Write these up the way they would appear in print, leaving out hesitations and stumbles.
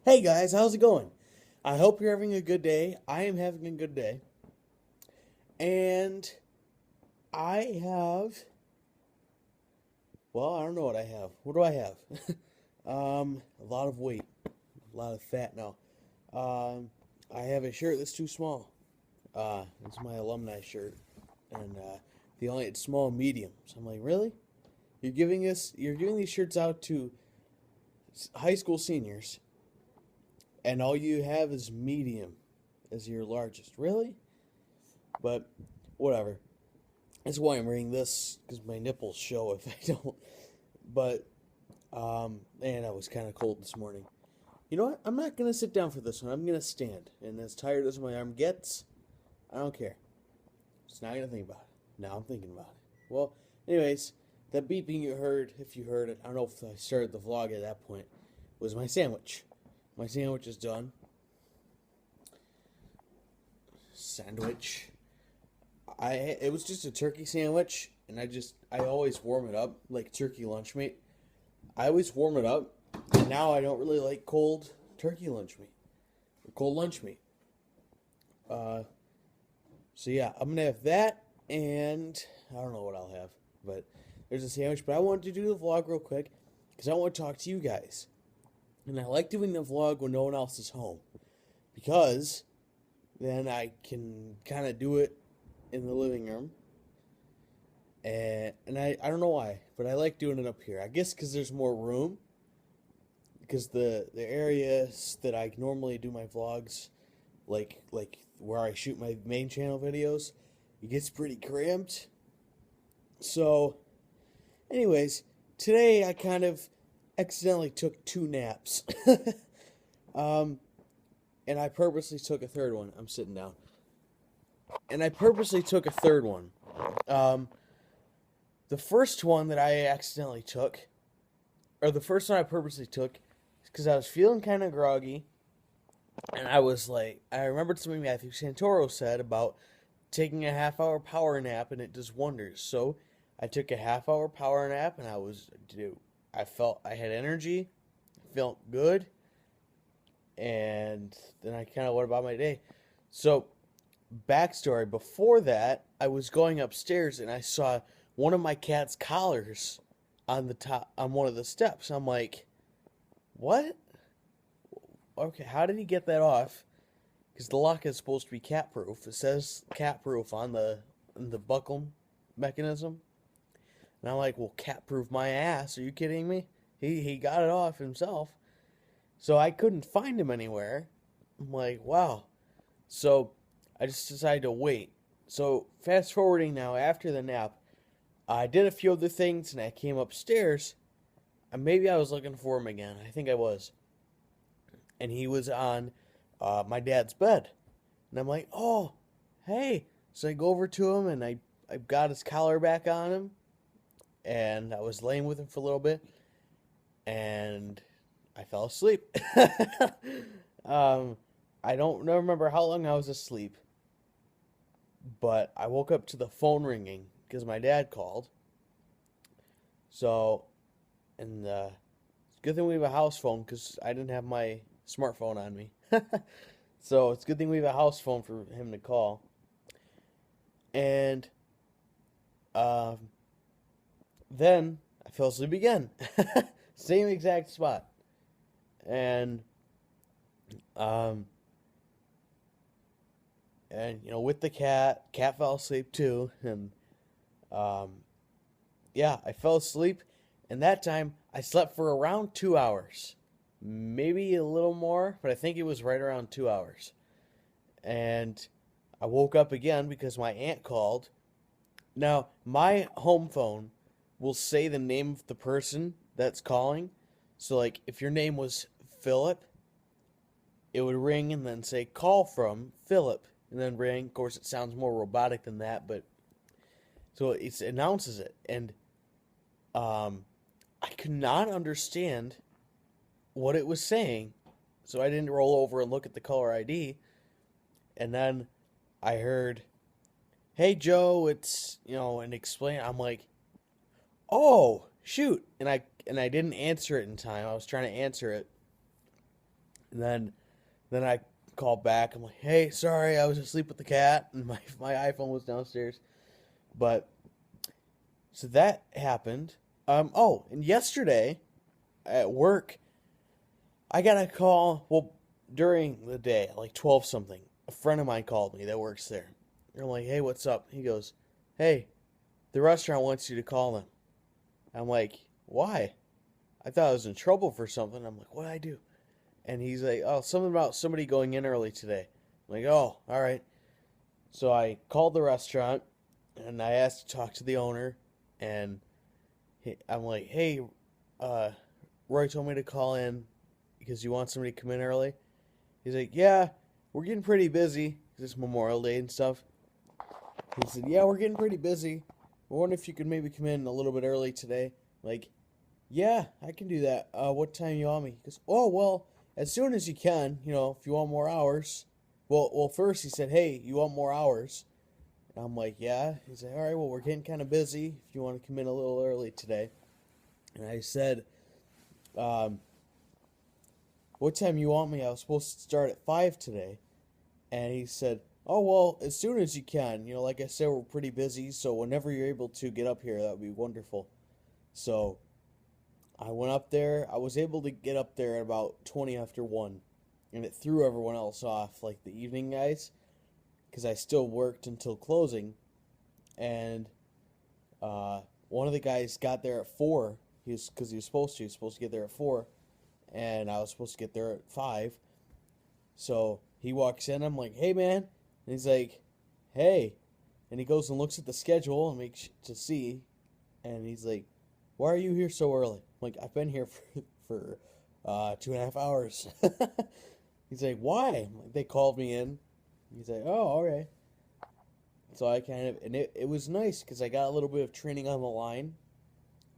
Hey guys, how's it going? I hope you're having a good day. I am having a good day. And I have, well, I don't know what I have. What do I have? A lot of weight, a lot of fat now. I have a shirt that's too small. It's my alumni shirt. And it's small and medium. So I'm like, really? You're giving these shirts out to high school seniors, and all you have is medium as your largest. Really? But whatever. That's why I'm wearing this, because my nipples show if I don't. But man, I was kind of cold this morning. You know what? I'm not gonna sit down for this one. I'm gonna stand. And as tired as my arm gets, I don't care. Just not gonna think about it. Now I'm thinking about it. Well, anyways, that beeping you heard, if you heard it, I don't know if I started the vlog at that point, was my sandwich. My sandwich is done. Sandwich. It was just a turkey sandwich, and I always warm it up like turkey lunch meat. I always warm it up, and now I don't really like cold turkey lunch meat or cold lunch meat. So yeah, I'm gonna have that, and I don't know what I'll have, but there's a sandwich. But I wanted to do the vlog real quick because I want to talk to you guys, and I like doing the vlog when no one else is home because then I can kind of do it in the living room. And I don't know why, but I like doing it up here. I guess because there's more room. Because the areas that I normally do my vlogs, like where I shoot my main channel videos, it gets pretty cramped. So, anyways, today I kind of accidentally took 2 naps. And I purposely took a third one. I'm sitting down. And I purposely took a third one. The first one that I accidentally took, or the first one I purposely took, because I was feeling kind of groggy, and I was like, I remembered something Matthew Santoro said about taking a half-hour power nap, and it does wonders. So I took a half-hour power nap, and I felt I had energy, felt good, and then I kind of went about my day. So, backstory, before that, I was going upstairs, and I saw one of my cat's collars on the top on one of the steps. I'm like, what? Okay, how did he get that off? Because the lock is supposed to be cat proof. It says cat proof on the buckle mechanism. And I'm like, well, cat proof my ass. Are you kidding me? He got it off himself. So I couldn't find him anywhere. I'm like, wow. So I just decided to wait. So fast forwarding now, after the nap, I did a few other things, and I came upstairs, and maybe I was looking for him again. I think I was. And he was on my dad's bed. And I'm like, oh, hey. So I go over to him, and I got his collar back on him, and I was laying with him for a little bit, and I fell asleep. I don't remember how long I was asleep, but I woke up to the phone ringing because my dad called. So, and it's a good thing we have a house phone because I didn't have my smartphone on me. So it's a good thing we have a house phone for him to call. And then I fell asleep again. Same exact spot. And with the cat fell asleep too, and yeah, I fell asleep, and that time I slept for around 2 hours, maybe a little more, but I think it was right around 2 hours. And I woke up again because my aunt called. Now, my home phone will say the name of the person that's calling. So, like, if your name was Philip, it would ring and then say, call from Philip, and then ring. Of course, it sounds more robotic than that, but so it announces it. And I could not understand what it was saying, so I didn't roll over and look at the caller ID. And then I heard, hey, Joe, it's, and explain. I'm like, oh, shoot. And I didn't answer it in time. I was trying to answer it. And then I called back. I'm like, hey, sorry, I was asleep with the cat, and my iPhone was downstairs. But so that happened. Oh, and yesterday at work, I got a call. Well, during the day, like 12 something, a friend of mine called me that works there. And I'm like, hey, what's up? He goes, hey, the restaurant wants you to call them. I'm like, why? I thought I was in trouble for something. I'm like, what'd I do? And he's like, oh, something about somebody going in early today. I'm like, oh, all right. So I called the restaurant and I asked to talk to the owner. And I'm like, hey, Roy told me to call in because you want somebody to come in early. He's like, yeah, we're getting pretty busy. It's Memorial Day and stuff. He said, yeah, we're getting pretty busy. I wonder if you could maybe come in a little bit early today. Like, yeah, I can do that. What time you want me? He goes, oh, well, as soon as you can, if you want more hours. Well, first he said, hey, you want more hours? And I'm like, yeah. He's like, all right, well, we're getting kind of busy if you want to come in a little early today. And I said, what time you want me? I was supposed to start at 5 today. And he said, oh, well, as soon as you can. Like I said, we're pretty busy, so whenever you're able to get up here, that would be wonderful. So I went up there. I was able to get up there at about 20 after 1. And it threw everyone else off, like the evening guys, because I still worked until closing. And one of the guys got there at 4. Because he was supposed to. He was supposed to get there at 4. And I was supposed to get there at 5. So he walks in. I'm like, hey, man. And he's like, hey. And he goes and looks at the schedule and makes to see. And he's like, why are you here so early? I'm like, I've been here for 2.5 hours. He's like, why? I'm like, they called me in. He's like, oh, all right. So I and it was nice because I got a little bit of training on the line,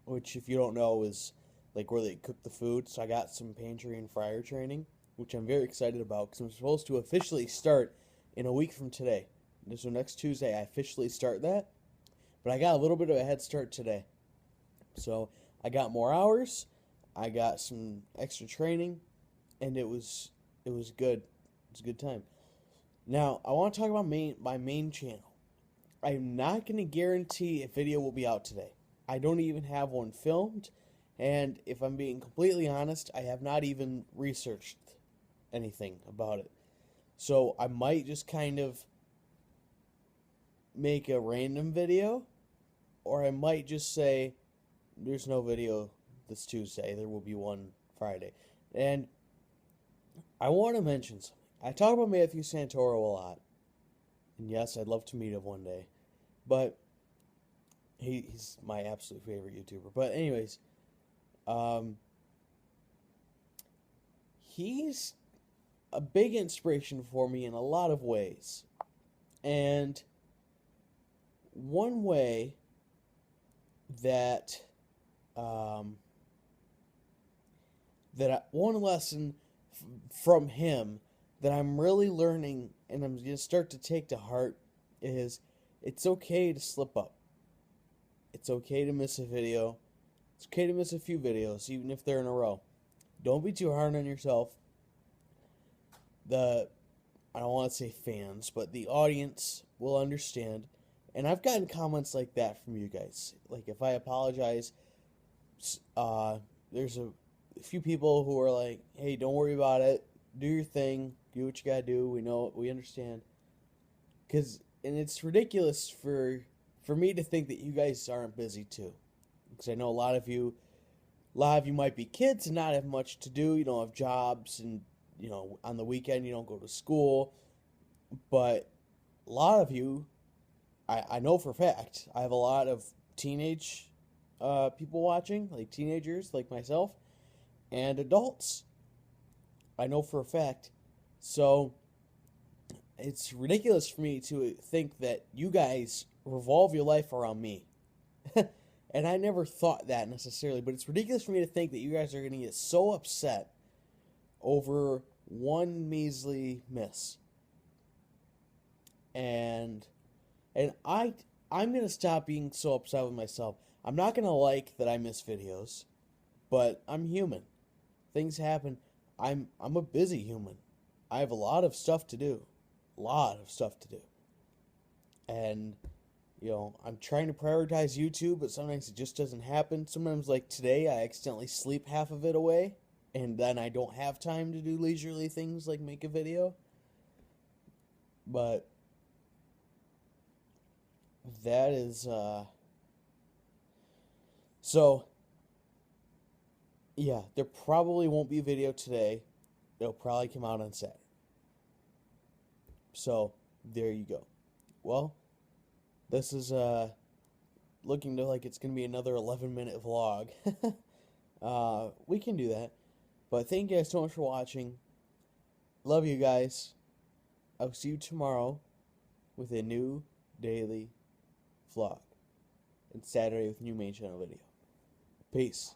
which, if you don't know, is like where they cook the food. So I got some pantry and fryer training, which I'm very excited about because I'm supposed to officially start in a week from today. So next Tuesday, I officially start that. But I got a little bit of a head start today. So I got more hours. I got some extra training, and it was good. It was a good time. Now, I want to talk about my main channel. I'm not going to guarantee a video will be out today. I don't even have one filmed, and if I'm being completely honest, I have not even researched anything about it. So I might just kind of make a random video, or I might just say, there's no video this Tuesday. There will be one Friday. And I want to mention something. I talk about Matthew Santoro a lot. And yes, I'd love to meet him one day. But he's my absolute favorite YouTuber. But anyways, he's a big inspiration for me in a lot of ways. And one way that one lesson from him that I'm really learning and I'm going to start to take to heart is it's okay to slip up. It's okay to miss a video. It's okay to miss a few videos, even if they're in a row. Don't be too hard on yourself. I don't want to say fans, but the audience will understand. And I've gotten comments like that from you guys. Like, if I apologize, there's a few people who are like, hey, don't worry about it. Do your thing. Do what you gotta do. We know. We understand. And it's ridiculous for me to think that you guys aren't busy too. Because I know a lot of you might be kids and not have much to do. You don't have jobs, and on the weekend you don't go to school. But a lot of you, I know for a fact, I have a lot of teenage people watching, like teenagers like myself, and adults. I know for a fact. So it's ridiculous for me to think that you guys revolve your life around me. And I never thought that necessarily, but it's ridiculous for me to think that you guys are going to get so upset over one measly miss. And I'm going to stop being so upset with myself. I'm not going to like that I miss videos, but I'm human. Things happen. I'm a busy human. I have a lot of stuff to do. A lot of stuff to do. And I'm trying to prioritize YouTube, but sometimes it just doesn't happen. Sometimes, like today, I accidentally sleep half of it away, and then I don't have time to do leisurely things like make a video. But that is, so, yeah, there probably won't be a video today. It'll probably come out on Saturday. So, there you go. Well, this is, looking to like it's going to be another 11-minute vlog. We can do that. But thank you guys so much for watching. Love you guys. I'll see you tomorrow with a new daily vlog. And Saturday with new main channel video. Peace.